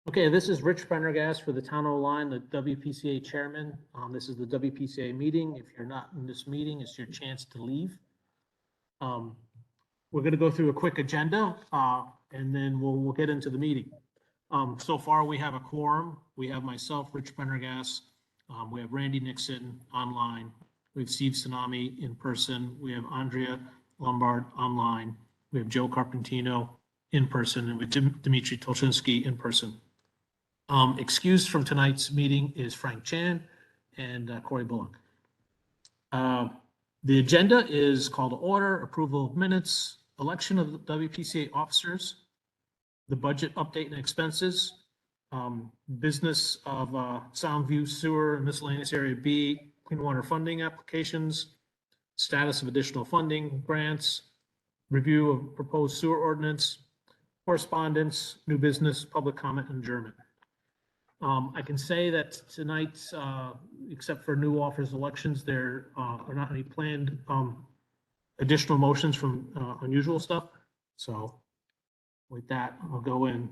Okay, this is Rich Prendergast for the Town of Line, the WPCA chairman. This is the WPCA meeting. If you're not in this meeting, it's your chance to leave. We're going to go through a quick agenda, and then we'll get into the meeting. So far, we have a quorum. We have myself, Rich Prendergast. We have Randy Nixon online. We have Steve Tsunami in person. We have Andrea Lombard online. We have Joe Carpentino in person, and with Dimitri Tolchinsky in person. Excused from tonight's meeting is Frank Chan and Corey Bullock. The agenda is call to order, approval of minutes, election of the WPCA officers, the budget update and expenses, business of Soundview Sewer and Miscellaneous Area B, clean water funding applications, status of additional funding, grants, review of proposed sewer ordinance, correspondence, new business, public comment, and adjournment. I can say that tonight, except for new officers elections, there are not any planned additional motions from unusual stuff. So with that, I'll go in.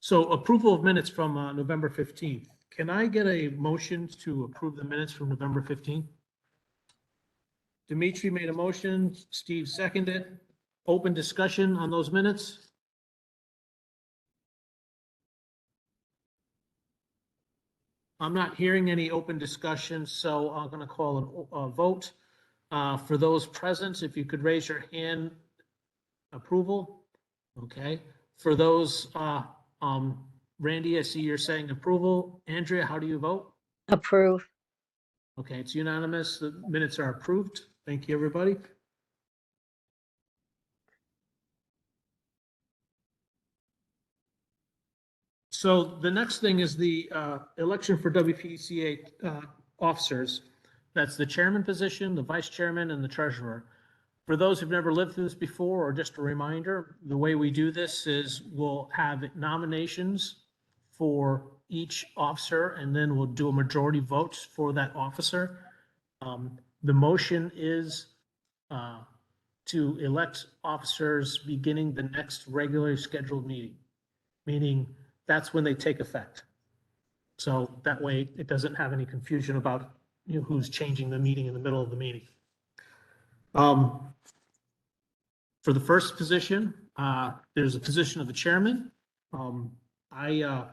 So approval of minutes from November 15th. Can I get a motion to approve the minutes from November 15th? Dimitri made a motion, Steve seconded. Open discussion on those minutes. I'm not hearing any open discussion, so I'm going to call a vote. For those present, if you could raise your hand, approval. Okay. For those, Randy, I see you're saying approval. Andrea, how do you vote? Approve. Okay, it's unanimous. The minutes are approved. Thank you, everybody. So the next thing is the election for WPCA officers. That's the chairman position, the vice chairman, and the treasurer. For those who've never lived through this before, or just a reminder, the way we do this is we'll have nominations for each officer, and then we'll do a majority vote for that officer. The motion is to elect officers beginning the next regularly scheduled meeting, meaning that's when they take effect. So that way it doesn't have any confusion about who's changing the meeting in the middle of the meeting. For the first position, there's a position of the chairman. I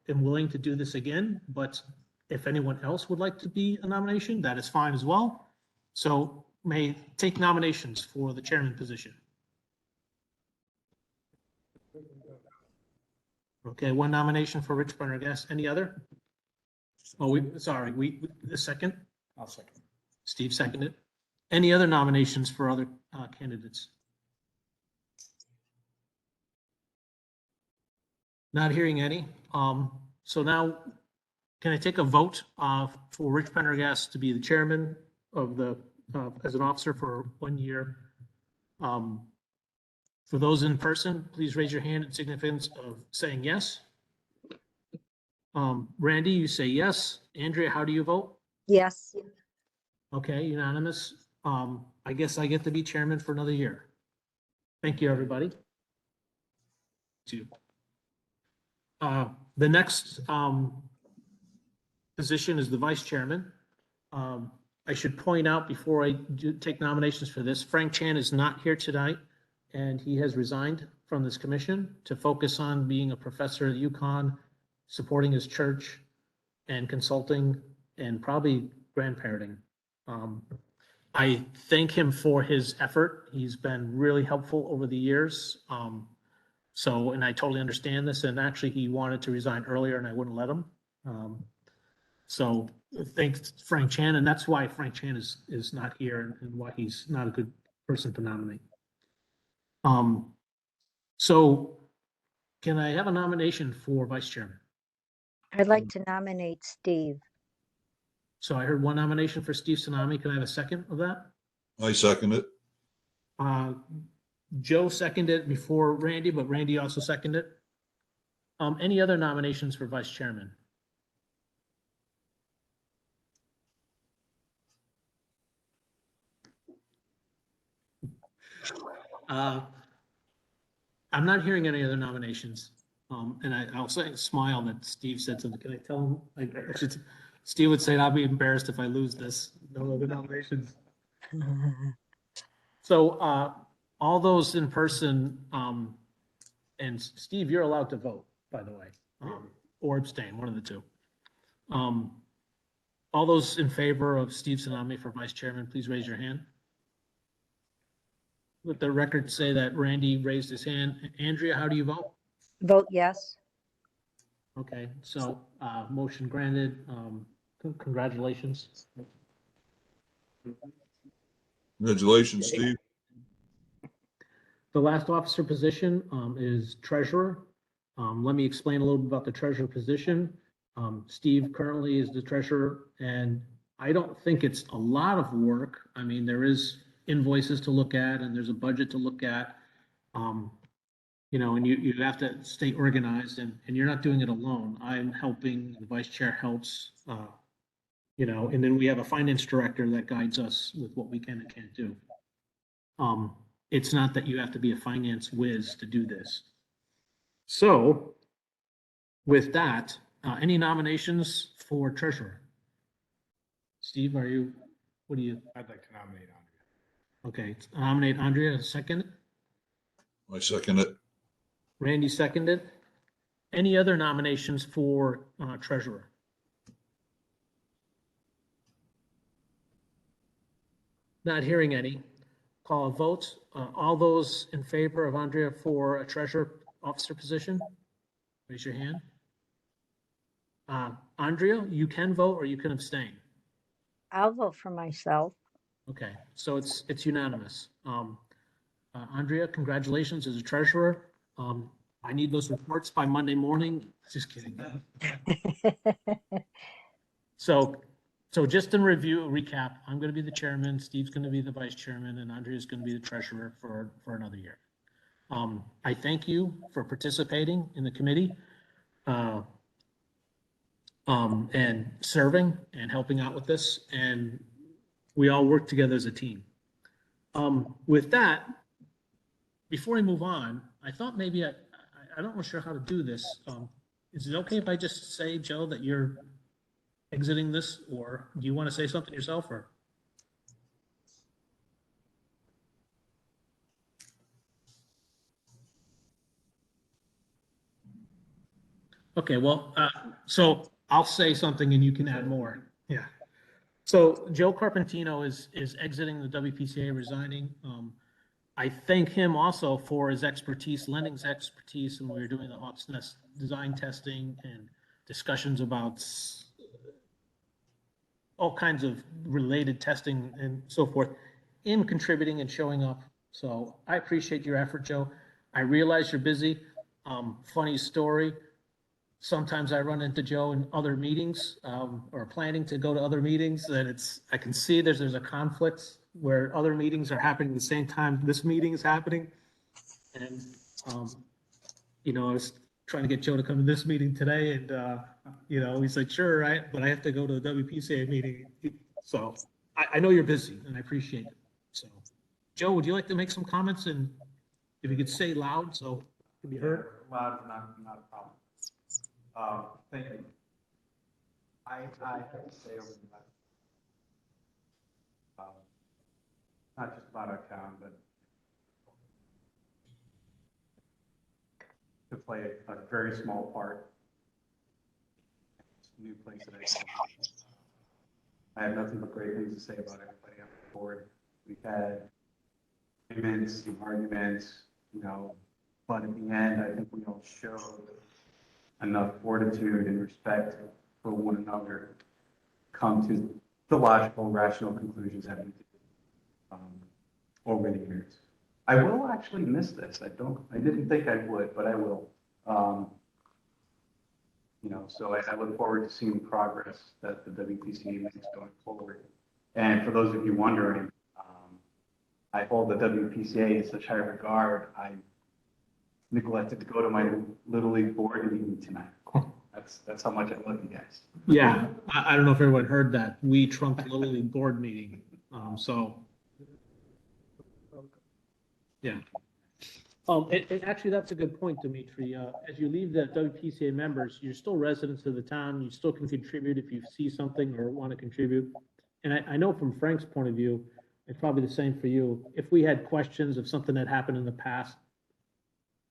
am willing to do this again, but if anyone else would like to be a nomination, that is fine as well. So may take nominations for the chairman position. Okay, one nomination for Rich Prendergast. Any other? Oh, the second? I'll second. Steve seconded. Any other nominations for other candidates? Not hearing any. So now, can I take a vote for Rich Prendergast to be the chairman of the as an officer for 1 year? For those in person, please raise your hand in significance of saying yes. Randy, you say yes. Andrea, how do you vote? Yes. Okay, unanimous. I guess I get to be chairman for another year. Thank you, everybody. The next position is the vice chairman. I should point out before I take nominations for this, Frank Chan is not here tonight, and he has resigned from this commission to focus on being a professor at UConn, supporting his church and consulting and probably grandparenting. I thank him for his effort. He's been really helpful over the years. And I totally understand this, and actually he wanted to resign earlier and I wouldn't let him. So thanks, Frank Chan, and that's why Frank Chan is not here and why he's not a good person to nominate. So can I have a nomination for vice chairman? I'd like to nominate Steve. So I heard one nomination for Steve Tsunami. Can I have a second of that? I second it. Joe seconded before Randy, but Randy also seconded. Any other nominations for vice chairman? I'm not hearing any other nominations. And I'll say, smile that Steve said something. Can I tell him? Steve would say, I'll be embarrassed if I lose this. No other nominations. So, all those in person, and Steve, you're allowed to vote, by the way, or abstain, one of the two. All those in favor of Steve Tsunami for vice chairman, please raise your hand. Let the record say that Randy raised his hand. Andrea, how do you vote? Vote yes. Okay, so, motion granted. Congratulations. Congratulations, Steve. The last officer position is treasurer. Let me explain a little bit about the treasurer position. Steve currently is the treasurer, and I don't think it's a lot of work. I mean, there is invoices to look at, and there's a budget to look at. You know, and you have to stay organized, and you're not doing it alone. I'm helping, the vice chair helps, you know, and then we have a finance director that guides us with what we can and can't do. It's not that you have to be a finance whiz to do this. So with that, any nominations for treasurer? Steve, what do you? I'd like to nominate Andrea. Okay, nominate Andrea, second. I second it. Randy seconded. Any other nominations for treasurer? Not hearing any. Call a vote. All those in favor of Andrea for a treasurer officer position, raise your hand. Andrea, you can vote or you can abstain. I'll vote for myself. Okay, so it's unanimous. Andrea, congratulations as a treasurer. I need those reports by Monday morning. Just kidding. So just in recap, I'm going to be the chairman, Steve's going to be the vice chairman, and Andrea's going to be the treasurer for another year. I thank you for participating in the committee, and serving and helping out with this, and we all work together as a team. With that, before I move on, I thought maybe I'm not sure how to do this. Is it okay if I just say, Joe, that you're exiting this, or do you want to say something yourself, or? Okay, well, so I'll say something and you can add more. Yeah. So Joe Carpentino is exiting the WPCA, resigning. I thank him also for his expertise, lending's expertise, and we were doing the Hawks Nest design testing and discussions about all kinds of related testing and so forth, in contributing and showing up. So I appreciate your effort, Joe. I realize you're busy. Funny story. Sometimes I run into Joe in other meetings, or planning to go to other meetings, and I can see there's a conflict where other meetings are happening at the same time this meeting is happening. And, you know, I was trying to get Joe to come to this meeting today, and, you know, he's like, sure, right, but I have to go to the WPCA meeting. So I know you're busy, and I appreciate it. So, Joe, would you like to make some comments, and if you could say loud so it can be heard? Loud, not a problem. Thank you. I have to say over the last, not just about our town, but to play a very small part. It's a new place that I have nothing but great things to say about everybody on the board. We've had immense arguments, you know, but at the end, I think we all showed enough fortitude and respect for one another, come to the logical, rational conclusions that we did over the years. I will actually miss this. I didn't think I would, but I will. You know, so I look forward to seeing progress that the WPCA makes going forward. And for those of you wondering, I hold the WPCA in such high regard. I neglected to go to my Little League board meeting tonight. That's how much I love you guys. Yeah, I don't know if everyone heard that. We trumped Little League board meeting. So, yeah. And actually, that's a good point, Dimitri. As you leave the WPCA members, you're still residents of the town. You still can contribute if you see something or want to contribute. And I know from Frank's point of view, it's probably the same for you. If we had questions of something that happened in the past,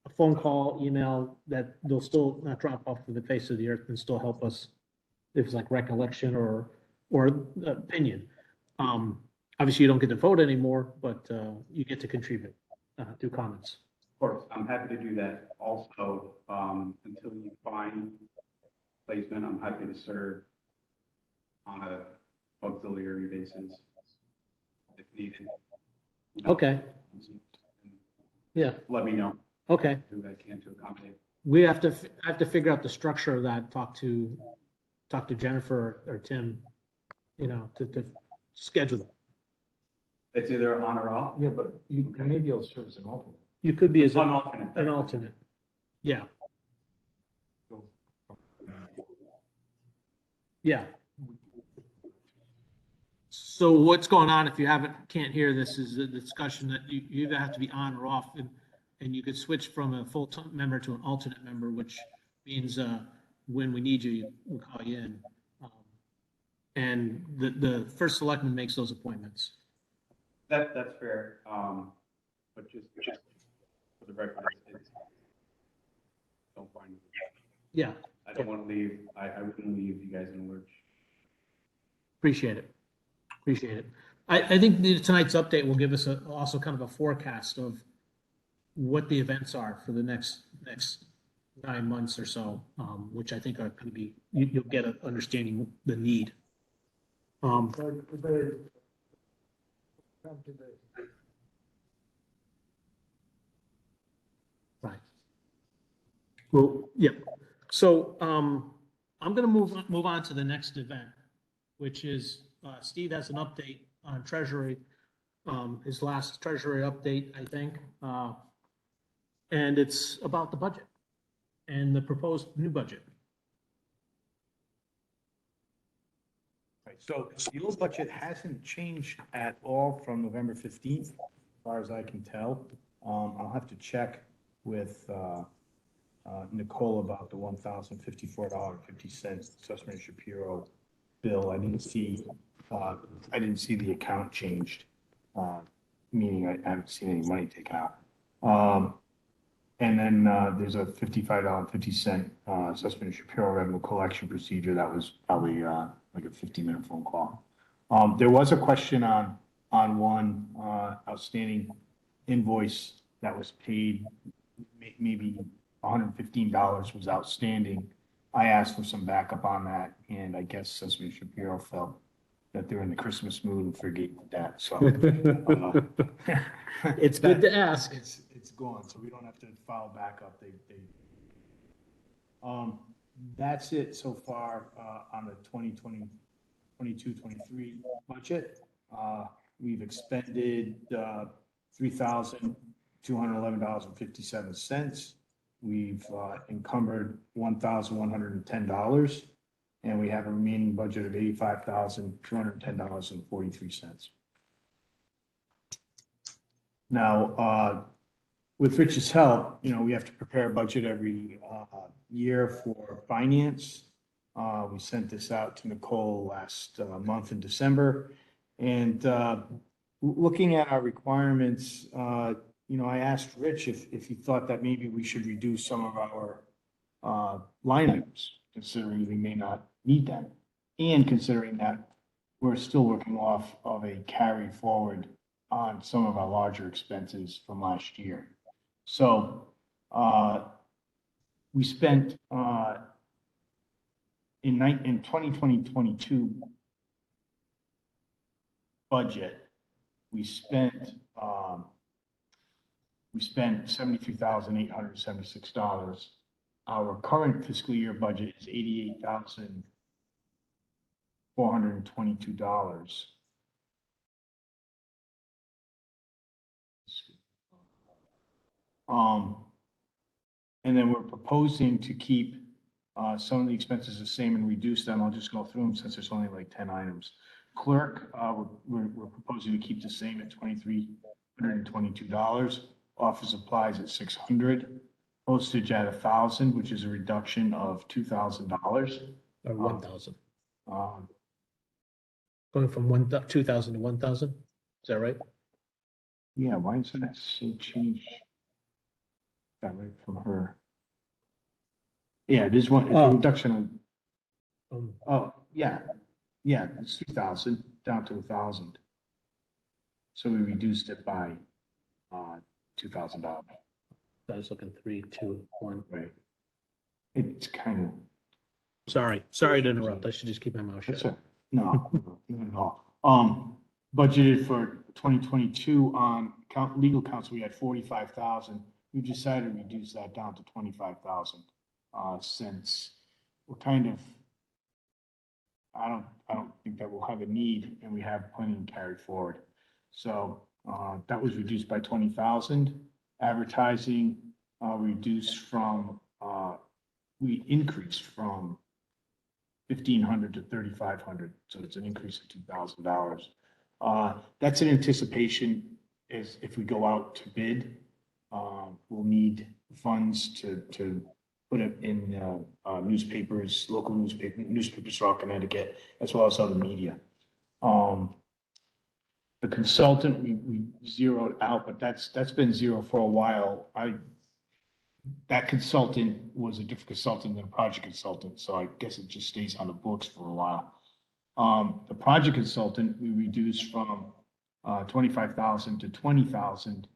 a phone call, email, that they'll still not drop off the face of the earth and still help us if it's like recollection or opinion. Obviously, you don't get to vote anymore, but you get to contribute through comments. Of course, I'm happy to do that. Also, until you find placement, I'm happy to serve on a auxiliary basis if needed. You know, Okay, yeah, Let me know. okay. Do what I can to accommodate. We have to, I have to figure out the structure of that, talk to Jennifer or Tim, to schedule it. It's either on or off. Yeah, but you may be able to serve as an alternate. You could be as An alternate. an alternate. Yeah. Yeah. So what's going on, if you can't hear this, is a discussion that you either have to be on or off, and you could switch from a full-time member to an alternate member, which means when we need you, we'll call you in. And the first selectman makes those appointments. That's fair. But just for the record, don't find me. Yeah, I don't want to leave. I wouldn't leave you guys in the lurch. appreciate it. Appreciate it. I think tonight's update will give us also kind of a forecast of what the events are for the next 9 months or so, which I think are going to be, you'll get an understanding of the need. Right. Well, yeah. So I'm going to move on to the next event, which is Steve has an update on Treasury, his last Treasury update, I think. And it's about the budget and the proposed new budget. Right, so the old budget hasn't changed at all from November 15th, as far as I can tell. I'll have to check with Nicole about the $1,054.50 Sussman Shapiro bill. I didn't see the account changed, meaning I haven't seen any money taken out. And then there's a $55.50 Sussman Shapiro revenue collection procedure. That was probably like a 15-minute phone call. There was a question on one outstanding invoice that was paid, maybe $115 was outstanding. I asked for some backup on that, and I guess Sussman Shapiro felt that they're in the Christmas mood and forgave that. So It's good to ask. It's gone, so we don't have to file backup. That's it so far on the 22-23 budget. We've expended $3,211.57. We've encumbered $1,110, and we have a remaining budget of $85,210.43. Now, with Rich's help, we have to prepare a budget every year for finance. We sent this out to Nicole last month in December. And looking at our requirements, I asked Rich if he thought that maybe we should reduce some of our line items, considering we may not need them, and considering that we're still working off of a carry forward on some of our larger expenses from last year. So we spent in 2022 budget, we spent $73,876. Our current fiscal year budget is $88,422. And then we're proposing to keep some of the expenses the same and reduce them. I'll just go through them since there's only like 10 items. Clerk, we're proposing to keep the same at $2,322. office supplies at 600, postage at 1,000, which is a reduction of $2,000. Or 1,000, Um, going from 2,000 to 1,000? Is that right? yeah, why is that say change? That right from her. Yeah, it is one, it's a Oh. reduction Um, of, oh, yeah, it's 2,000 down to 1,000. So we reduced it by, $2,000, I was looking 3, 2, 1. right? It's kind of, Sorry to interrupt. I should just keep my mouth that's shut. it. No, not at all. Budgeted for 2022 on legal counsel, we had 45,000. We decided to reduce that down to 25,000, since we're kind of, I don't think that we'll have a need and we have plenty to carry forward. So, that was reduced by 20,000. Advertising, reduced from, we increased from 1,500 to 3,500, so it's an increase of $2,000. That's in anticipation is if we go out to bid, we'll need funds to put it in, newspapers, local newspapers throughout Connecticut, as well as other media. The consultant, we zeroed out, but that's been zero for a while. That consultant was a different consultant than a project consultant, so I guess it just stays on the books for a while. The project consultant, we reduced from 25,000 to 20,000.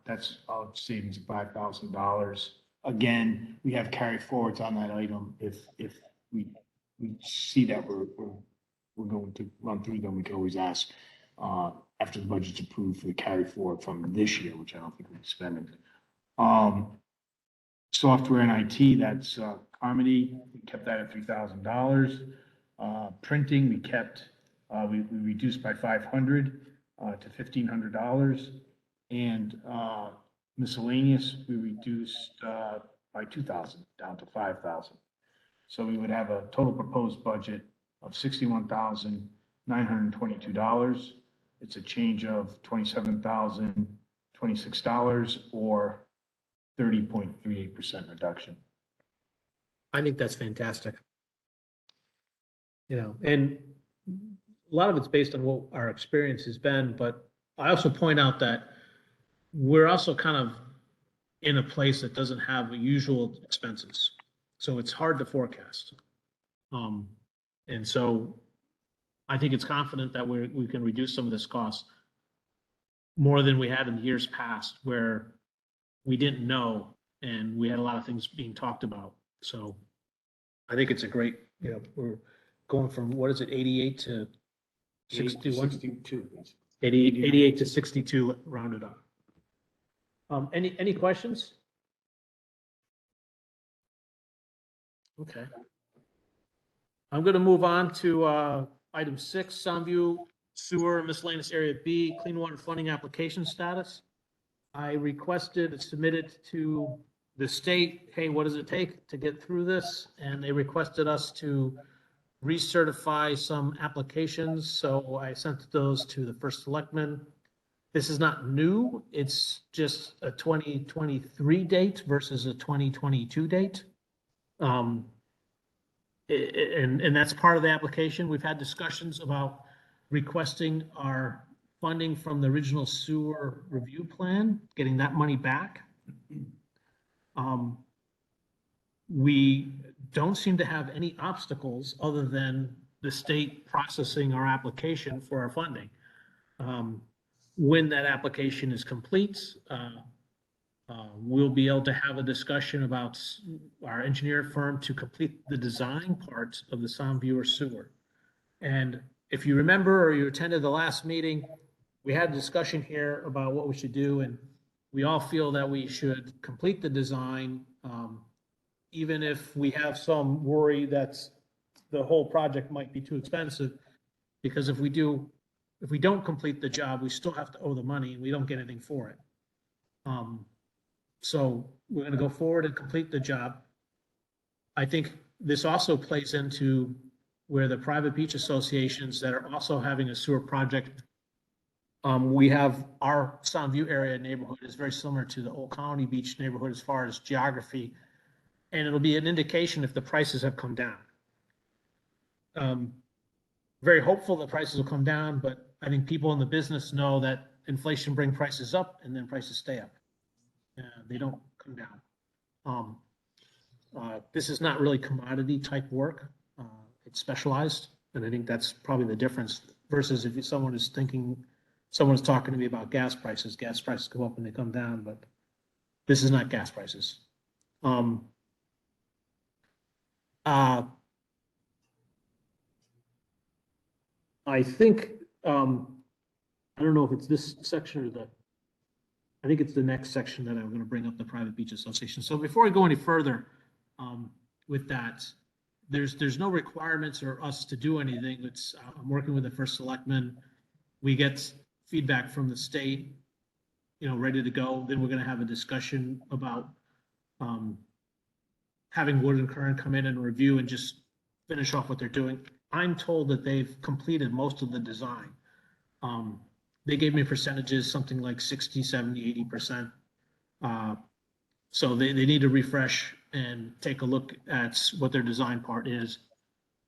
That's a savings of $5,000. Again, we have carry forwards on that item. If we see that we're going to run through them, we can always ask after the budget's approved for the carry forward from this year, which I don't think we'll be spending. Software and IT, that's Carmody, we kept that at $3,000. Printing, we kept, we reduced by 500 to $1,500. And miscellaneous, we reduced by 2,000 down to 5,000. So we would have a total proposed budget of $61,922. It's a change of $27,026 or 30.38% reduction. I think that's fantastic. You know, and a lot of it's based on what our experience has been, but I also point out that we're also kind of in a place that doesn't have usual expenses. So it's hard to forecast. And so I think it's confident that we can reduce some of this cost more than we had in years past where we didn't know and we had a lot of things being talked about. So I think it's a great, you know, we're going from, what is it, 88 to 61? 62. 88 to 62 rounded up. Any questions? Okay. I'm going to move on to item 6, Soundview Sewer Miscellaneous Area B, Clean Water Funding Application Status. I requested, submitted to the state, hey, what does it take to get through this? And they requested us to recertify some applications. So I sent those to the first selectman. This is not new. It's just a 2023 date versus a 2022 date. And that's part of the application. We've had discussions about requesting our funding from the original sewer review plan, getting that money back. We don't seem to have any obstacles other than the state processing our application for our funding. When that application is complete, we'll be able to have a discussion about our engineer firm to complete the design part of the Soundviewer sewer. And if you remember, or you attended the last meeting, we had a discussion here about what we should do, and we all feel that we should complete the design, even if we have some worry that the whole project might be too expensive, because if we don't complete the job, we still have to owe the money and we don't get anything for it. So we're going to go forward and complete the job. I think this also plays into where the private beach associations that are also having a sewer project We have our Soundview area neighborhood is very similar to the Old Colony Beach neighborhood as far as geography. And it'll be an indication if the prices have come down. Very hopeful that prices will come down, but I think people in the business know that inflation brings prices up and then prices stay up. They don't come down. This is not really commodity type work. It's specialized. And I think that's probably the difference versus if someone is talking to me about gas prices go up and they come down, but this is not gas prices. I think, I don't know if it's this section or I think it's the next section that I'm going to bring up, the private beach association. So before I go any further with that, there's no requirements for us to do anything. I'm working with the first selectman. We get feedback from the state, ready to go. Then we're going to have a discussion about having Wood and Curran come in and review and just finish off what they're doing. I'm told that they've completed most of the design. They gave me percentages, something like 60, 70, 80%. So they need to refresh and take a look at what their design part is.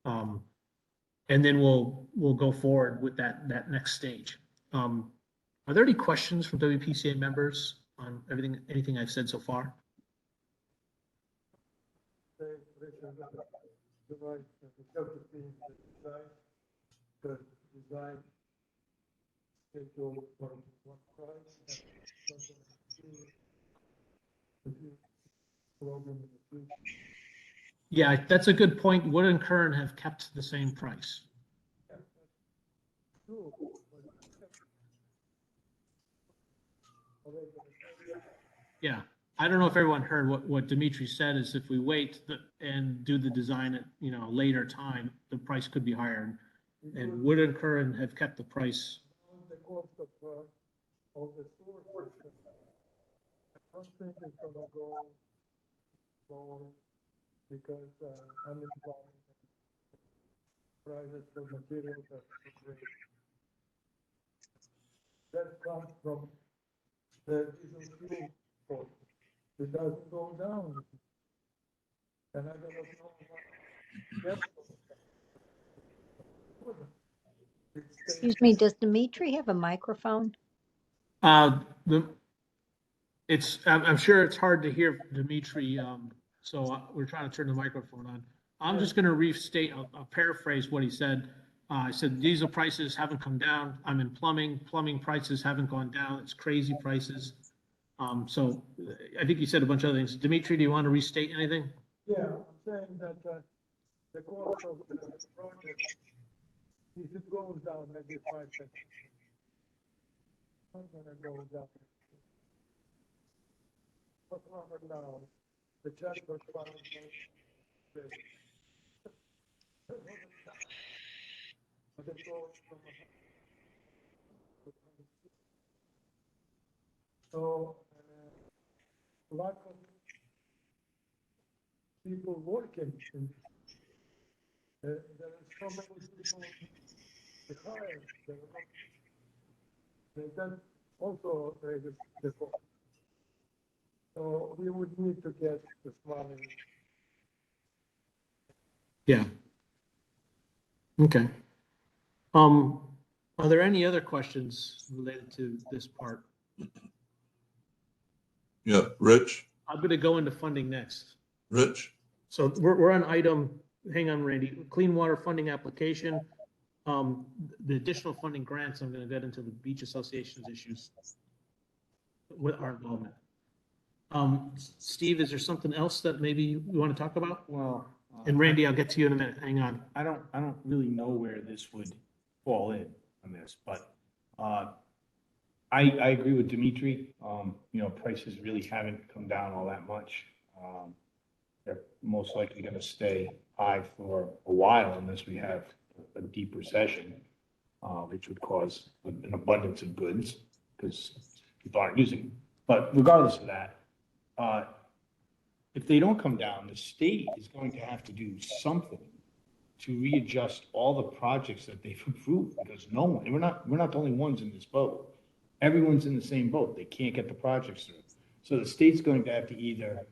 And then we'll go forward with that next stage. Are there any questions from WPCA members on anything I've said so far? Yeah, that's a good point. Wood and Curran have kept the same price. Yeah, I don't know if everyone heard what Dimitri said is if we wait and do the design at, a later time, the price could be higher. And Wood and Curran have kept the price. The cost of the sewer system, I don't think it's gonna go lower because unemployment, prices for materials are great. That comes from the diesel fuel cost. It doesn't go down. And I don't know what. Excuse me, does Dimitri have a microphone? I'm sure it's hard to hear Dimitri, so we're trying to turn the microphone on. I'm just going to restate, I'll paraphrase what he said. I said diesel prices haven't come down. I'm in plumbing. Plumbing prices haven't gone down. It's crazy prices. So I think you said a bunch of other things. Dimitri, do you want to restate anything? Yeah, I'm saying that the cost of the project, if it goes down maybe 5%, not gonna go down. But right now, the judge was finding but it goes from so lot of people working in there are so many people retired. That also raises the cost. So we would need to get this money. Yeah. Okay. Are there any other questions related to this part? Yeah, Rich, I'm going to go into funding next. Rich, So we're on item, hang on, Randy, clean water funding application. The additional funding grants, I'm going to get into the beach association's issues with our involvement. Steve, is there something else that maybe you want to talk about? Well. And Randy, I'll get to you in a minute. Hang on. I don't really know where this would fall in on this, but I agree with Dimitri. Prices really haven't come down all that much. They're most likely going to stay high for a while unless we have a deep recession, which would cause an abundance of goods because people aren't using them. But regardless of that, if they don't come down, the state is going to have to do something to readjust all the projects that they've approved, because no one, we're not the only ones in this boat. Everyone's in the same boat. They can't get the projects through. So the state's going to have to either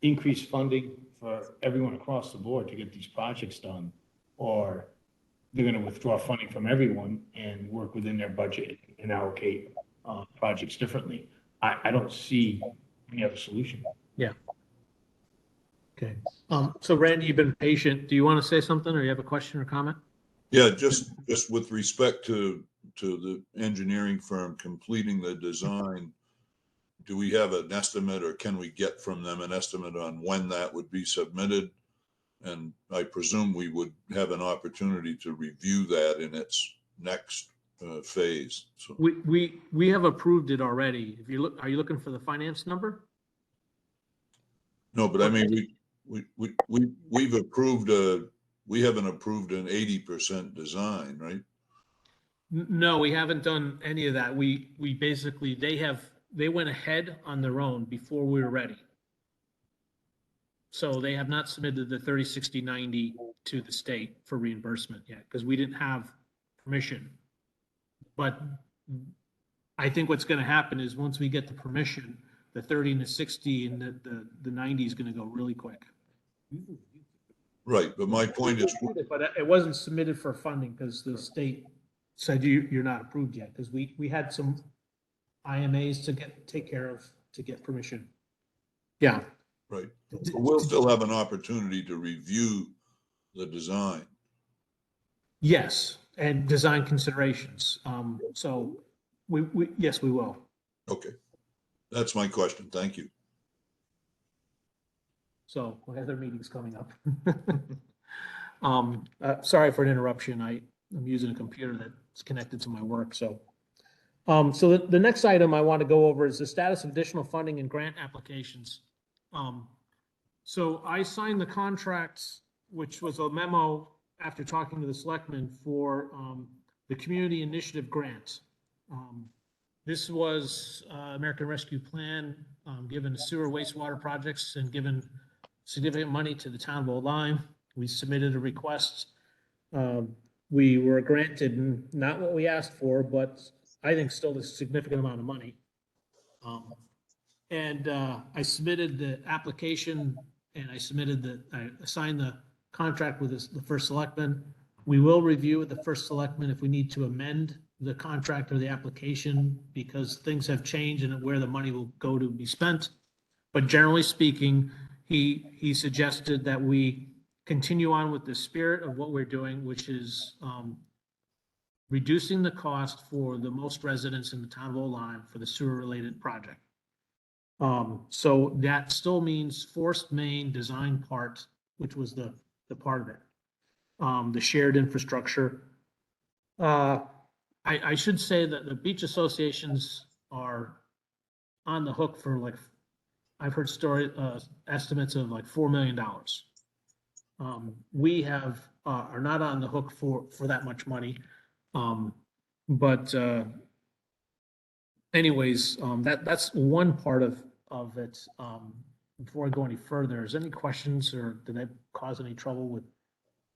increase funding for everyone across the board to get these projects done, or they're going to withdraw funding from everyone and work within their budget and allocate projects differently. I don't see any other solution. Okay. So Randy, you've been patient. Do you want to say something or you have a question or comment? Yeah, just with respect to the engineering firm completing the design, do we have an estimate, or can we get from them an estimate on when that would be submitted? And I presume we would have an opportunity to review that in its next phase. So, We have approved it already. If you look, are you looking for the finance number? no, but I mean, we've approved we haven't approved an 80% design, right? No, we haven't done any of that. We basically, they went ahead on their own before we were ready. So they have not submitted the 30, 60, 90 to the state for reimbursement yet, because we didn't have permission. But I think what's going to happen is once we get the permission, the 30 and the 60 and the 90 is going to go really quick. Right, but my point is, But it wasn't submitted for funding because the state said you're not approved yet, because we had some IMAs to take care of to get permission. Yeah. right, but we'll still have an opportunity to review the design. Yes, and design considerations. So yes, we will. Okay, that's my question. Thank you. So what other meetings coming up? Sorry for an interruption. I'm using a computer that's connected to my work. So the next item I want to go over is the status of additional funding and grant applications. So I signed the contracts, which was a memo after talking to the selectmen for the community initiative grant. This was American Rescue Plan, given sewer wastewater projects and given significant money to the town of Old Lyme. We submitted a request. We were granted not what we asked for, but I think still a significant amount of money. And I submitted the application, and I signed the contract with the first selectman. We will review with the first selectman if we need to amend the contract or the application, because things have changed and where the money will go to be spent. But generally speaking, he suggested that we continue on with the spirit of what we're doing, which is reducing the cost for the most residents in the town of Old Lyme for the sewer related project. So that still means forced main design part, which was the part of it. The shared infrastructure. I should say that the beach associations are on the hook for I've heard estimates of like $4 million. We are not on the hook for that much money. But anyways, that's one part of it. Before I go any further, is there any questions, or did that cause any trouble with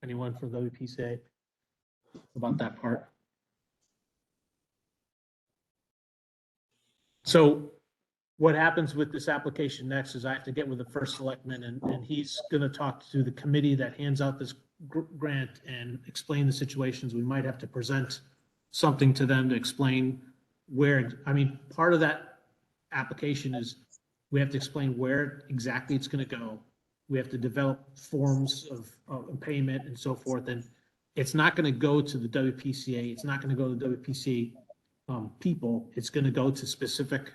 anyone from WPCA about that part? So what happens with this application next is I have to get with the first selectman, and he's going to talk to the committee that hands out this grant and explain the situations. We might have to present something to them to explain part of that application is we have to explain where exactly it's going to go. We have to develop forms of payment and so forth. And it's not going to go to the WPCA. It's not going to go to the WPCA people. It's going to go to specific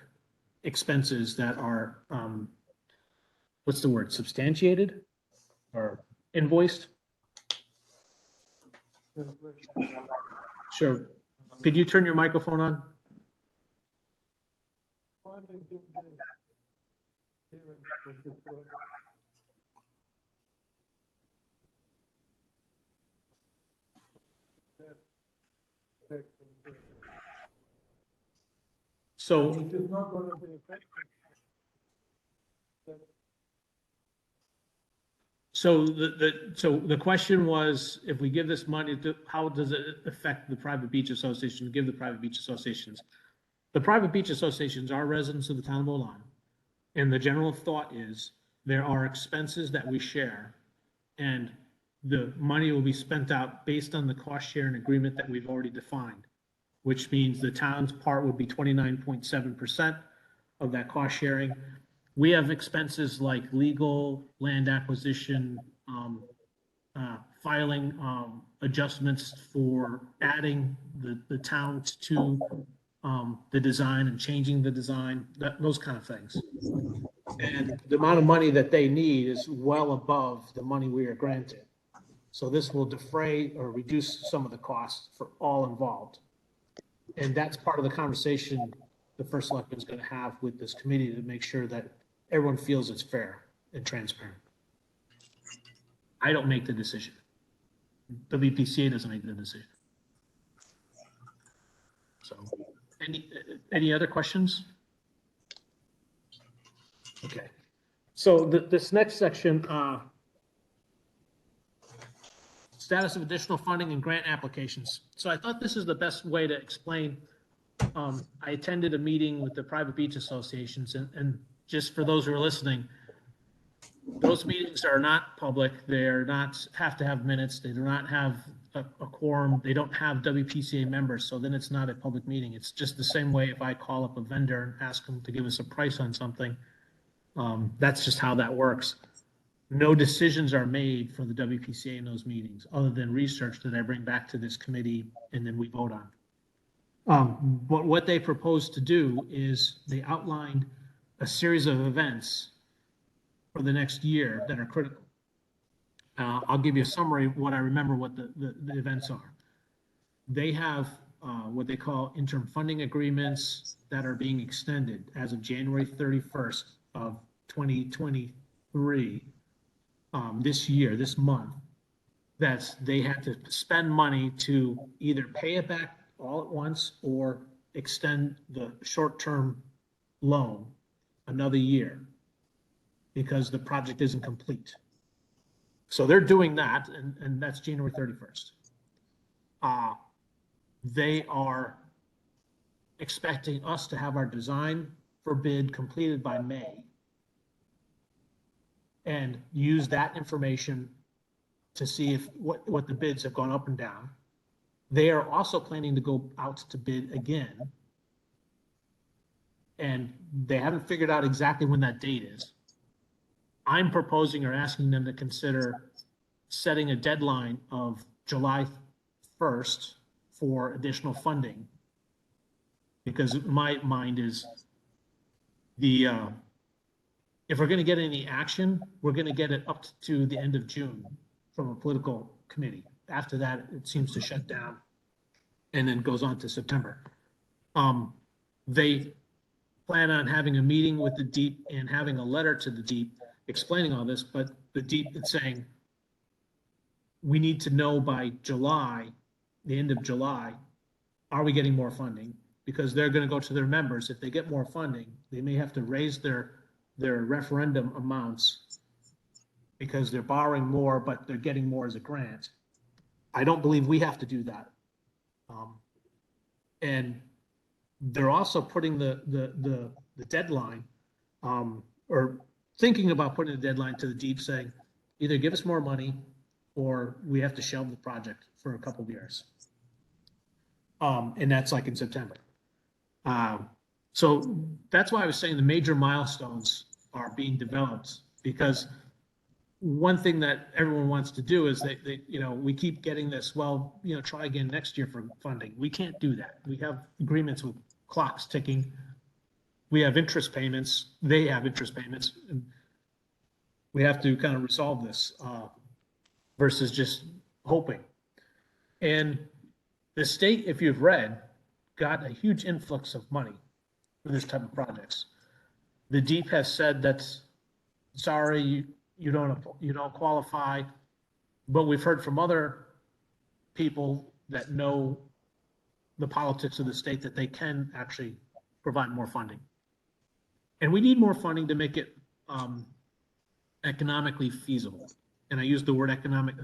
expenses that are, what's the word, substantiated or invoiced? Sure. Could you turn your microphone on? So It is not going to be effective. So so the question was, if we give this money to, how does it affect the private beach association, give the private beach associations? The private beach associations are residents of the town of Oline. And the general thought is there are expenses that we share, and the money will be spent out based on the cost sharing agreement that we've already defined, which means the town's part would be 29.7% of that cost sharing. We have expenses like legal, land acquisition, filing adjustments for adding the towns to the design and changing the design, those kind of things. And the amount of money that they need is well above the money we are granted. So this will defray or reduce some of the costs for all involved. And that's part of the conversation the first selectman is going to have with this committee to make sure that everyone feels it's fair and transparent. I don't make the decision. WPCA doesn't make the decision. So, any other questions? Okay. So this next section, status of additional funding and grant applications. So I thought this is the best way to explain. I attended a meeting with the private beach associations, and just for those who are listening, those meetings are not public. They're not have to have minutes. They do not have a quorum. They don't have WPCA members. So then it's not a public meeting. It's just the same way if I call up a vendor and ask them to give us a price on something. That's just how that works. No decisions are made for the WPCA in those meetings, other than research that I bring back to this committee and then we vote on. But what they proposed to do is they outlined a series of events for the next year that are critical. I'll give you a summary of what I remember what the events are. They have what they call interim funding agreements that are being extended as of January 31st of 2023, this year, this month, that they had to spend money to either pay it back all at once or extend the short-term loan another year because the project isn't complete. So they're doing that, and that's January 31st. They are expecting us to have our design for bid completed by May and use that information to see if what the bids have gone up and down. They are also planning to go out to bid again. And they haven't figured out exactly when that date is. I'm proposing or asking them to consider setting a deadline of July 1st for additional funding. Because my mind is if we're going to get any action, we're going to get it up to the end of June from a political committee. After that, it seems to shut down and then goes on to September. They plan on having a meeting with the DEEP and having a letter to the DEEP explaining all this, but the DEEP is saying we need to know by July, the end of July, are we getting more funding? Because they're going to go to their members. If they get more funding, they may have to raise their referendum amounts because they're borrowing more, but they're getting more as a grant. I don't believe we have to do that. And they're also putting the deadline, or thinking about putting a deadline to the DEEP saying, either give us more money or we have to shelve the project for a couple of years. And that's like in September. So that's why I was saying the major milestones are being developed, because one thing that everyone wants to do is we keep getting this, well, try again next year for funding. We can't do that. We have agreements with clocks ticking. We have interest payments. They have interest payments. And we have to kind of resolve this versus just hoping. And the state, if you've read, got a huge influx of money for this type of projects. The DEEP has said that, sorry, you don't qualify, but we've heard from other people that know the politics of the state that they can actually provide more funding. And we need more funding to make it economically feasible. And I use the word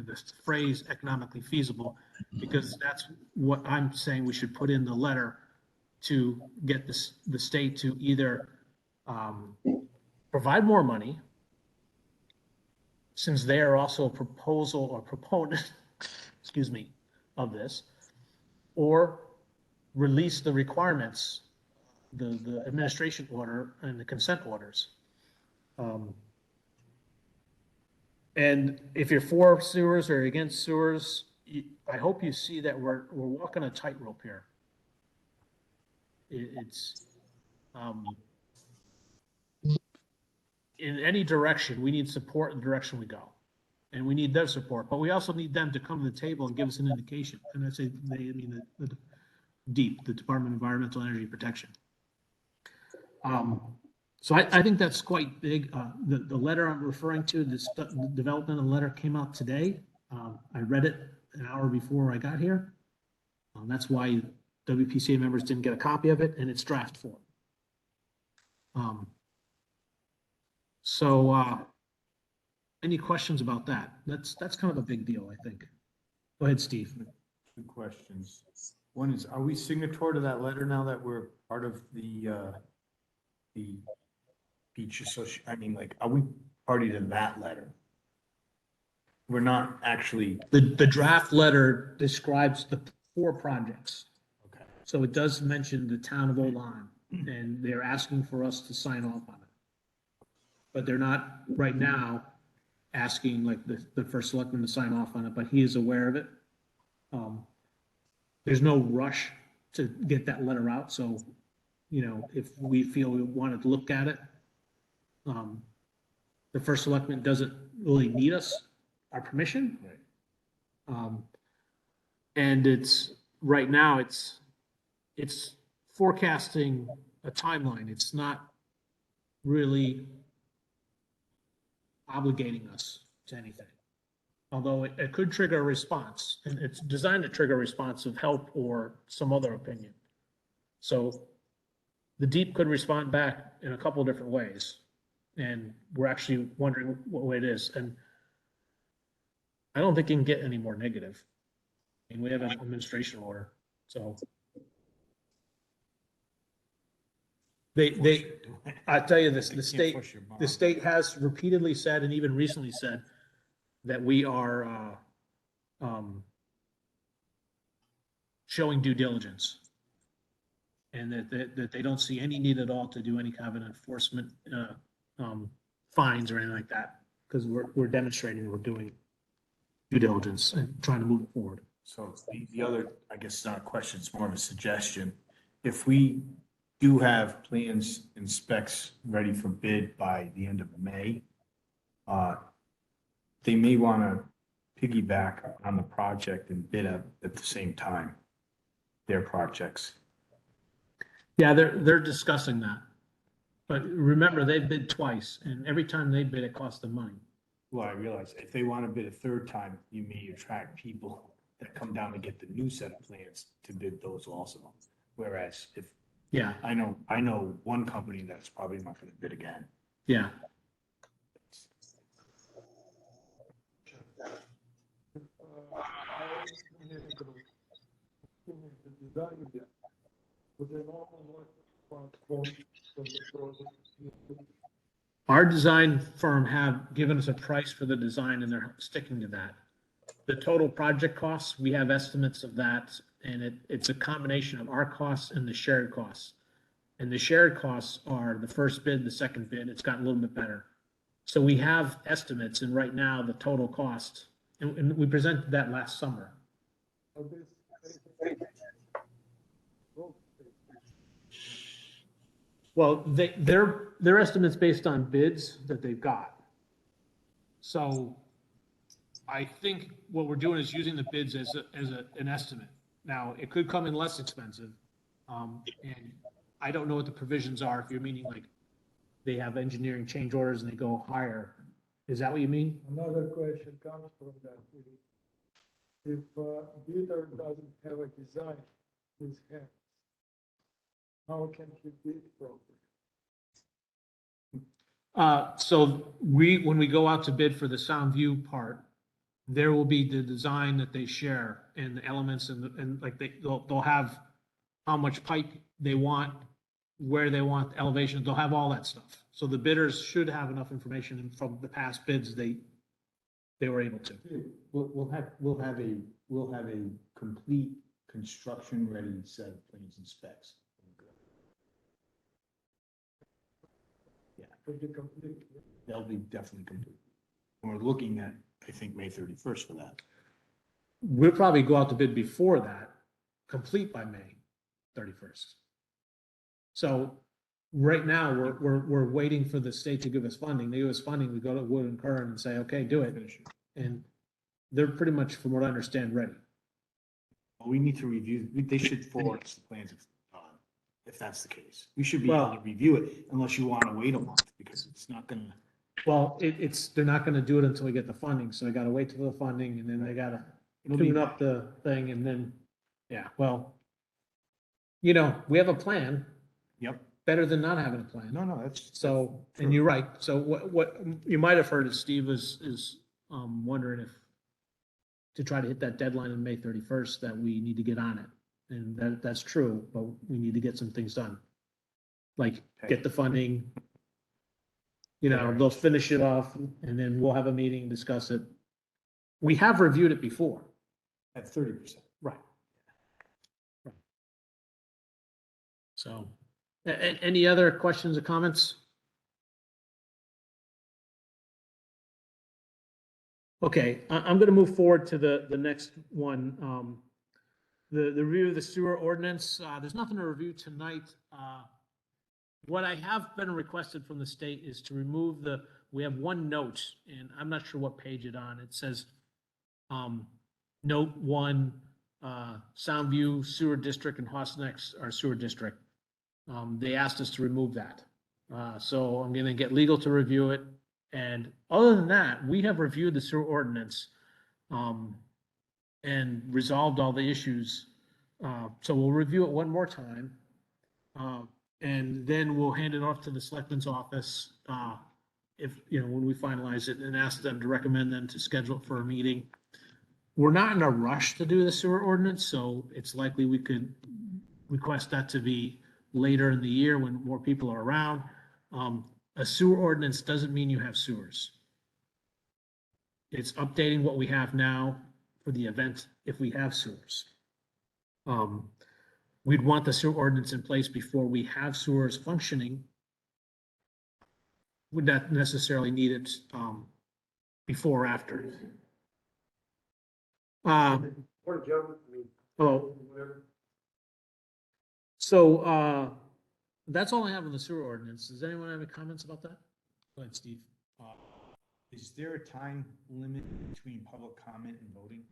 this phrase economically feasible, because that's what I'm saying we should put in the letter to get the state to either provide more money, since they are also a proposal or proponent, excuse me, of this, or release the requirements, the administration order and the consent orders. And if you're for sewers or against sewers, I hope you see that we're walking a tightrope here. It's in any direction, we need support in the direction we go. And we need their support, but we also need them to come to the table and give us an indication. And I say they, I mean the the Department of Environmental Energy Protection. So I think that's quite big. The letter I'm referring to, this developmental letter came out today. I read it an hour before I got here. That's why WPCA members didn't get a copy of it, and it's draft form. Any questions about that? That's kind of a big deal, I think. Go ahead, Steve. Two questions. One is, are we signatory to that letter now that we're part of the beach association? I mean, like, are we party to that letter? We're not actually. The draft letter describes the 4 projects. Okay. So it does mention the town of Old Lyme, and they're asking for us to sign off on it. But they're not right now asking like the first selectman to sign off on it, but he is aware of it. There's no rush to get that letter out. So, you know, if we feel we wanted to look at it, the first selectman doesn't really need our permission. Right. And it's right now it's forecasting a timeline. It's not really obligating us to anything. Although it could trigger a response, and it's designed to trigger a response of help or some other opinion. So the deep could respond back in a couple of different ways. And we're actually wondering what way it is. And I don't think it can get any more negative. I mean, we have an administration order, so. I tell you this, the state has repeatedly said, and even recently said, that we are showing due diligence, and that they don't see any need at all to do any kind of an enforcement fines or anything like that, because we're demonstrating we're doing due diligence and trying to move it forward. So the other, I guess it's not a question, it's more of a suggestion. If we do have plans and specs ready for bid by the end of May, they may want to piggyback on the project and bid at the same time, their projects. Yeah, they're discussing that. But remember, they bid twice, and every time they bid, it costs them money. Well, I realize if they want to bid a third time, you may attract people that come down to get the new set of plans to bid those also. Whereas if, Yeah, I know one company that's probably not going to bid again. yeah. Our design firm have given us a price for the design, and they're sticking to that. The total project costs, we have estimates of that, and it's a combination of our costs and the shared costs. And the shared costs are the first bid, the second bid, it's gotten a little bit better. So we have estimates, and right now the total cost, and we presented that last summer. Well, their estimate's based on bids that they've got. So I think what we're doing is using the bids as an estimate. Now, it could come in less expensive. And I don't know what the provisions are, if you're meaning like they have engineering change orders and they go higher. Is that what you mean? Another question comes from that. If bidder doesn't have a design in his hand, how can he bid properly? So when we go out to bid for the sound view part, there will be the design that they share and the elements and like they'll have how much pipe they want, where they want elevation, they'll have all that stuff. So the bidders should have enough information, and from the past bids, they were able to. We'll have a complete construction-ready set of plans and specs. Yeah, they'll be definitely complete. We're looking at, I think, May 31st for that. We'll probably go out to bid before that, complete by May 31st. So right now, we're waiting for the state to give us funding. They give us funding, we go to Wood and Kern and say, okay, do it. Finish it. And they're pretty much, from what I understand, ready. Well, we need to review, they should forward us the plans if that's the case. We should be able to review it unless you want to wait a month because it's not gonna. Well, they're not gonna do it until we get the funding, so they gotta wait till the funding, and then they gotta tune up the thing, and then, yeah, well, we have a plan, Yep. better than not having a plan. No, that's. So, and you're right, so what you might have heard is Steve is wondering if, to try to hit that deadline on May 31st, that we need to get on it. And that's true, but we need to get some things done. Like, get the funding, they'll finish it off, and then we'll have a meeting, discuss it. We have reviewed it before. At 30%. Right. So, any other questions or comments? Okay, I'm going to move forward to the next one. The review of the sewer ordinance, there's nothing to review tonight. What I have been requested from the state is to remove we have one note, and I'm not sure what page it's on. It says, note 1, Soundview Sewer District and Hosnex are sewer district. They asked us to remove that. So I'm going to get legal to review it. And other than that, we have reviewed the sewer ordinance and resolved all the issues. So we'll review it one more time. And then we'll hand it off to the selectman's office when we finalize it, and ask them to recommend them to schedule it for a meeting. We're not in a rush to do the sewer ordinance, so it's likely we could request that to be later in the year when more people are around. A sewer ordinance doesn't mean you have sewers. It's updating what we have now for the event if we have sewers. We'd want the sewer ordinance in place before we have sewers functioning. Would not necessarily need it before or after. Hello. So that's all I have on the sewer ordinance. Does anyone have any comments about that? Go ahead, Steve. Is there a time limit between public comment and voting?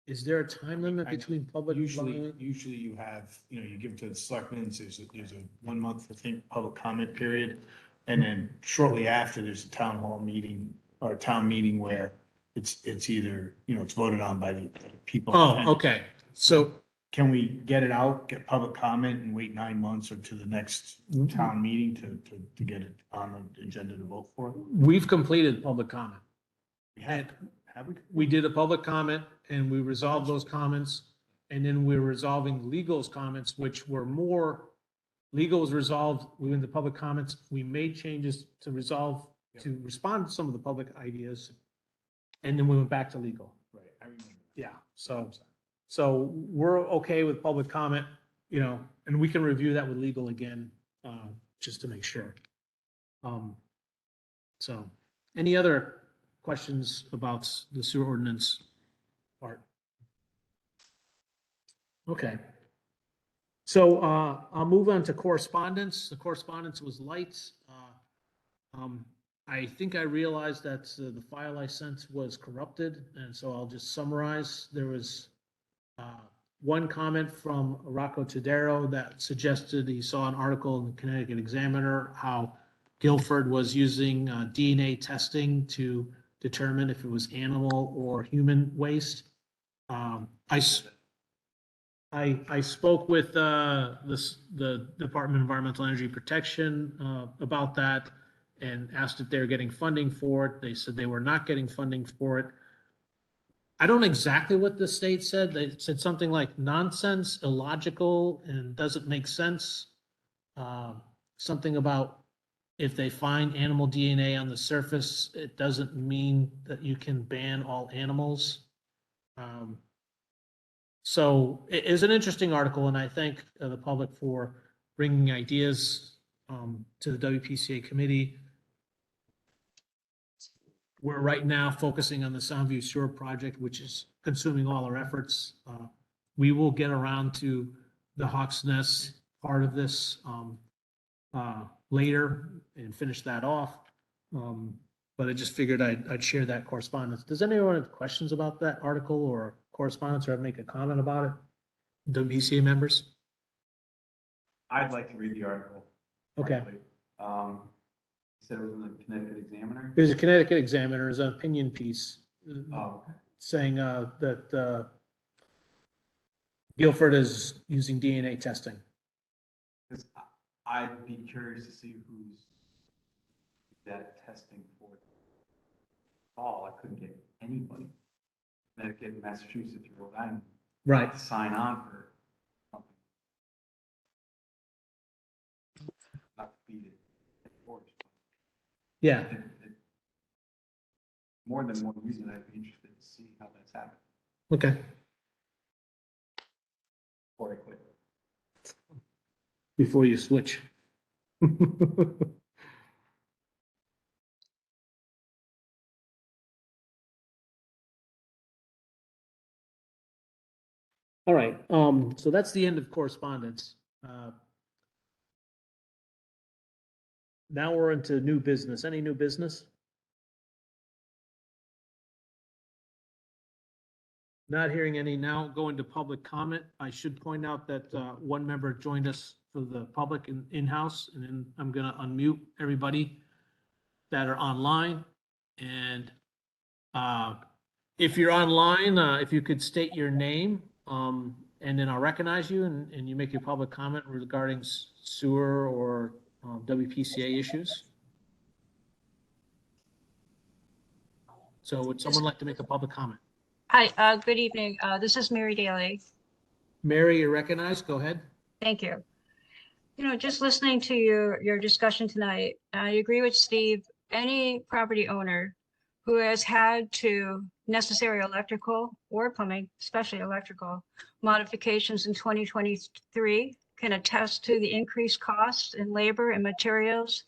Is there a time limit between public? Usually you have, you give it to the selectmen, there's a 1 month, I think, public comment period. And then shortly after, there's a town hall meeting or a town meeting where it's either, it's voted on by the people. Oh, okay. So Can we get it out, get public comment and wait 9 months or to the next town meeting to get it on the agenda to vote for? we've completed public comment. Have we? We did a public comment and we resolved those comments. And then we're resolving legal's comments, which were more, legal was resolved within the public comments. We made changes to resolve, to respond to some of the public ideas. And then we went back to legal. Right, I remember. Yeah, so we're okay with public comment, and we can review that with legal again, just to make sure. So any other questions about the sewer ordinance part? Okay. So I'll move on to correspondence. The correspondence was light. I think I realized that the file I sent was corrupted, and so I'll just summarize. There was one comment from Rocco Tadero that suggested he saw an article in the Connecticut Examiner how Guilford was using DNA testing to determine if it was animal or human waste. I spoke with the Department of Environmental Energy Protection about that and asked if they were getting funding for it. They said they were not getting funding for it. I don't know exactly what the state said. They said something like nonsense, illogical, and doesn't make sense. Something about if they find animal DNA on the surface, it doesn't mean that you can ban all animals. So it is an interesting article, and I thank the public for bringing ideas to the WPCA committee. We're right now focusing on the Soundview Sewer project, which is consuming all our efforts. We will get around to the Hawks Nest part of this later and finish that off. But I just figured I'd share that correspondence. Does anyone have questions about that article or correspondence, or make a comment about it? WPCA members? I'd like to read the article. Okay. actually. You said it was in the Connecticut Examiner? There's a Connecticut Examiner, there's an opinion piece Oh, saying that Guilford is using DNA testing. because I'd be curious to see who's that testing for. I couldn't get anybody. Connecticut, Massachusetts, Rhode Island. Right. To sign on for something. Not to beat it, of course. Yeah. More than one reason, I'd be interested to see how that's happened Okay. before I quit. Before you switch. All right, so that's the end of correspondence. Now we're into new business. Any new business? Not hearing any. Now going to public comment. I should point out that one member joined us for the public in-house, and then I'm gonna unmute everybody that are online. And if you're online, if you could state your name, and then I'll recognize you and you make your public comment regarding sewer or WPCA issues. So would someone like to make a public comment? Hi, good evening. This is Mary Daly. Mary, you're recognized. Go ahead. Thank you. You know, just listening to your discussion tonight, I agree with Steve. Any property owner who has had to necessary electrical or plumbing, especially electrical modifications in 2023 can attest to the increased costs in labor and materials.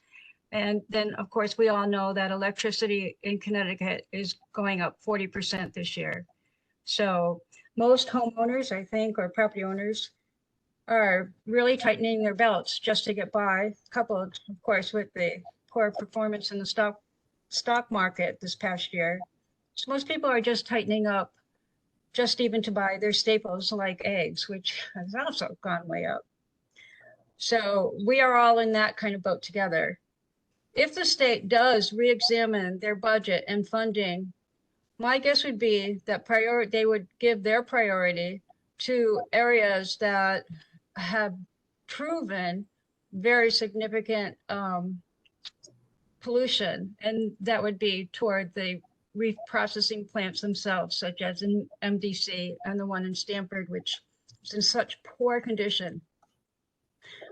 And then, of course, we all know that electricity in Connecticut is going up 40% this year. So most homeowners, I think, or property owners are really tightening their belts just to get by, coupled, of course, with the poor performance in the stock market this past year. So most people are just tightening up just even to buy their staples like eggs, which has also gone way up. So we are all in that kind of boat together. If the state does re-examine their budget and funding, my guess would be that they would give their priority to areas that have proven very significant pollution, and that would be toward the reprocessing plants themselves, such as in MDC and the one in Stamford, which is in such poor condition.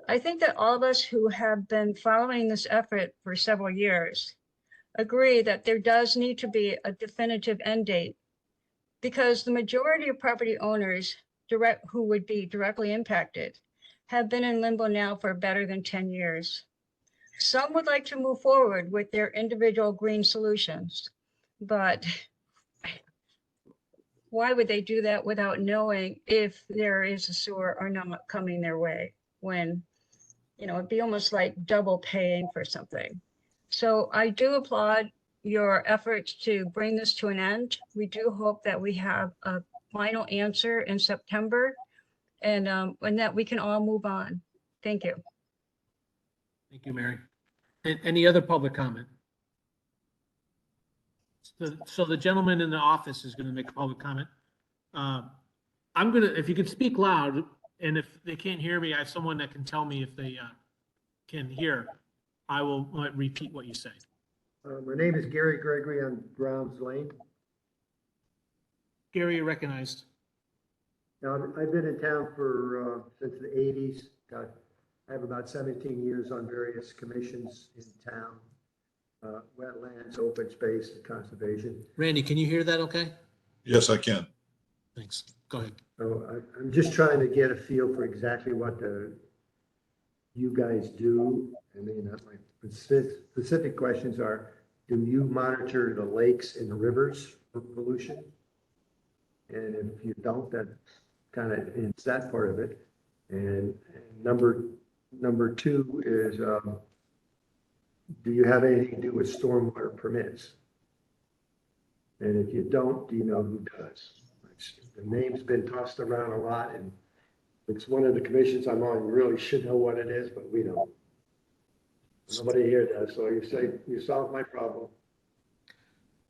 I think that all of us who have been following this effort for several years agree that there does need to be a definitive end date, because the majority of property owners who would be directly impacted have been in limbo now for better than 10 years. Some would like to move forward with their individual green solutions, but why would they do that without knowing if there is a sewer or not coming their way, when, you know, it'd be almost like double paying for something. So I do applaud your efforts to bring this to an end. We do hope that we have a final answer in September, and that we can all move on. Thank you. Thank you, Mary. Any other public comment? So the gentleman in the office is going to make a public comment. I'm gonna, if you could speak loud, and if they can't hear me, I have someone that can tell me if they can hear. I will repeat what you say. My name is Gary Gregory on Grounds Lane. Gary, you're recognized. Now, I've been in town for, since the 80s. I have about 17 years on various commissions in town. Wetlands, open space, and conservation. Randy, can you hear that okay? Yes, I can. Thanks. Go ahead. So I'm just trying to get a feel for exactly what you guys do. I mean, my specific questions are, do you monitor the lakes and the rivers for pollution? And if you don't, that kind of is that part of it. And number two is, do you have anything to do with stormwater permits? And if you don't, do you know who does? The name's been tossed around a lot, and it's one of the commissions I'm on. You really should know what it is, but we don't. Nobody here does, so you say you solved my problem.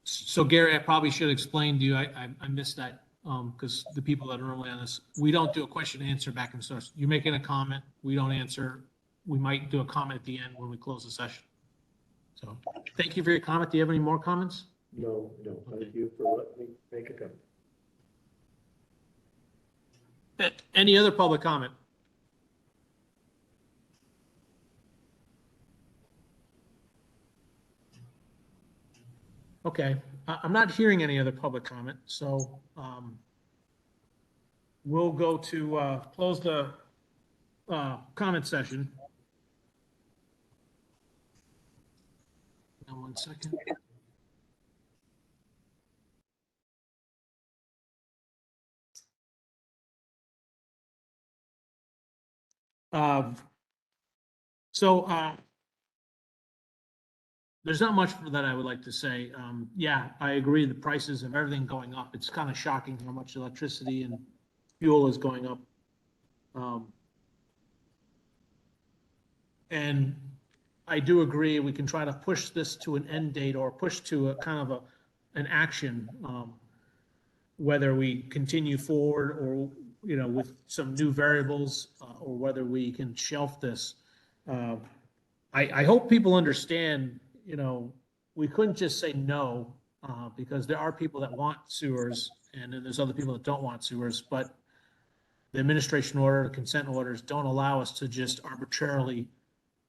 So Gary, I probably should explain to you, I missed that because the people that are normally on this, we don't do a question and answer back and forth. You're making a comment, we don't answer. We might do a comment at the end when we close the session. So thank you for your comment. Do you have any more comments? No, thank you for letting me make a comment. Any other public comment? Okay, I'm not hearing any other public comment, so we'll go to close the comment session. Now, 1 second. There's not much that I would like to say. Yeah, I agree. The prices of everything going up. It's kind of shocking how much electricity and fuel is going up. And I do agree we can try to push this to an end date or push to a kind of an action, whether we continue forward or, with some new variables, or whether we can shelf this. I hope people understand, we couldn't just say no, because there are people that want sewers and then there's other people that don't want sewers, but the administration order, the consent orders don't allow us to just arbitrarily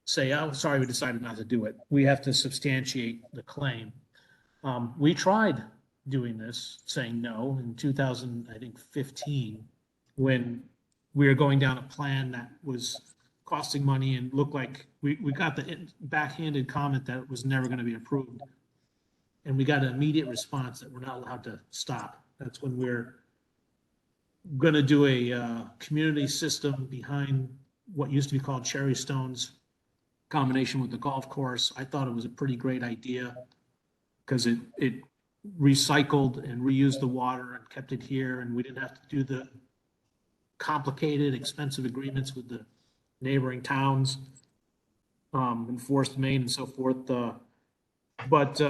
say, oh, sorry, we decided not to do it. We have to substantiate the claim. We tried doing this, saying no in 2015, when we were going down a plan that was costing money and looked like we got the backhanded comment that it was never going to be approved. And we got an immediate response that we're not allowed to stop. That's when we're going to do a community system behind what used to be called Cherry Stones, combination with the golf course. I thought it was a pretty great idea because it recycled and reused the water and kept it here, and we didn't have to do the complicated, expensive agreements with the neighboring towns, enforced Maine and so forth. But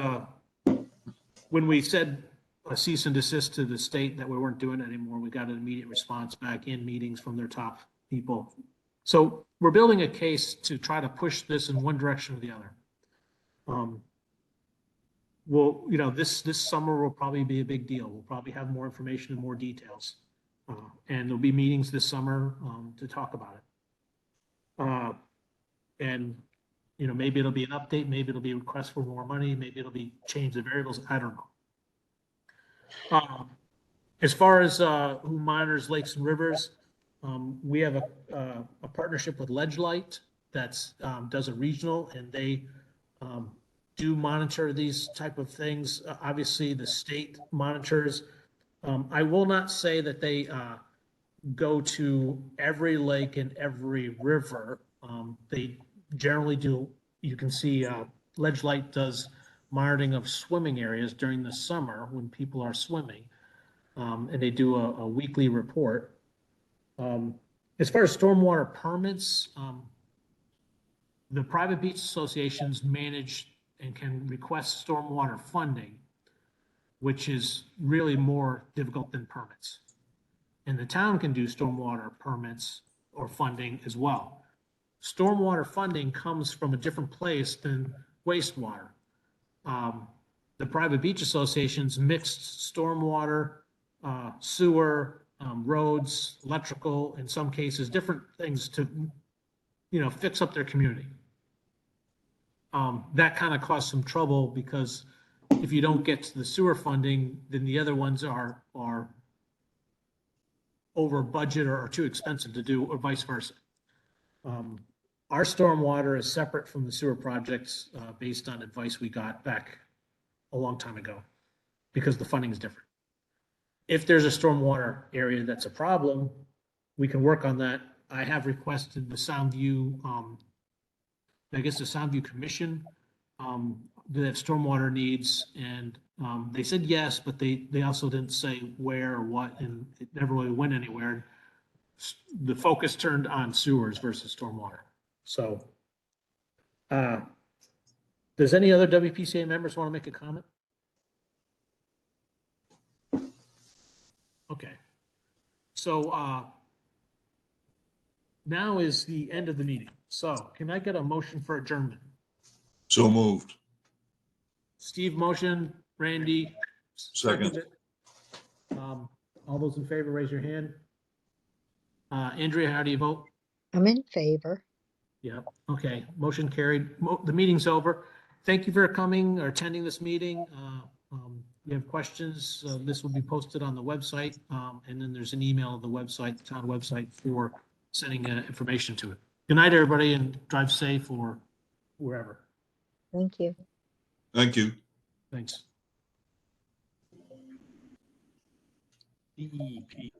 when we said a cease and desist to the state that we weren't doing it anymore, we got an immediate response back in meetings from their top people. So we're building a case to try to push this in one direction or the other. Well, this summer will probably be a big deal. We'll probably have more information and more details. And there'll be meetings this summer to talk about it. And, maybe it'll be an update, maybe it'll be a request for more money, maybe it'll be change the variables. I don't know. As far as who monitors lakes and rivers, we have a partnership with Ledge Light that's does a regional, and they do monitor these type of things. Obviously, the state monitors. I will not say that they go to every lake and every river. They generally do. You can see Ledge Light does monitoring of swimming areas during the summer when people are swimming, and they do a weekly report. As far as stormwater permits, the private beach associations manage and can request stormwater funding, which is really more difficult than permits. And the town can do stormwater permits or funding as well. Stormwater funding comes from a different place than wastewater. The private beach associations mixed stormwater, sewer, roads, electrical, in some cases, different things to, fix up their community. That kind of caused some trouble because if you don't get to the sewer funding, then the other ones are over budget or too expensive to do, or vice versa. Our stormwater is separate from the sewer projects based on advice we got back a long time ago because the funding is different. If there's a stormwater area that's a problem, we can work on that. I have requested the Soundview, the Soundview Commission, that stormwater needs, and they said yes, but they also didn't say where or what, and it never really went anywhere. The focus turned on sewers versus stormwater. So, does any other WPCA members want to make a comment? Okay. So, now is the end of the meeting. So can I get a motion for adjournment? So moved. Steve motion, Randy. Second. All those in favor, raise your hand. Andrea, how do you vote? I'm in favor. Yeah, okay, motion carried. The meeting's over. Thank you for coming or attending this meeting. If you have questions, this will be posted on the website. And then there's an email on the website, the town website, for sending information to it. Good night, everybody, and drive safe or wherever. Thank you. Thank you. Thanks. DEP.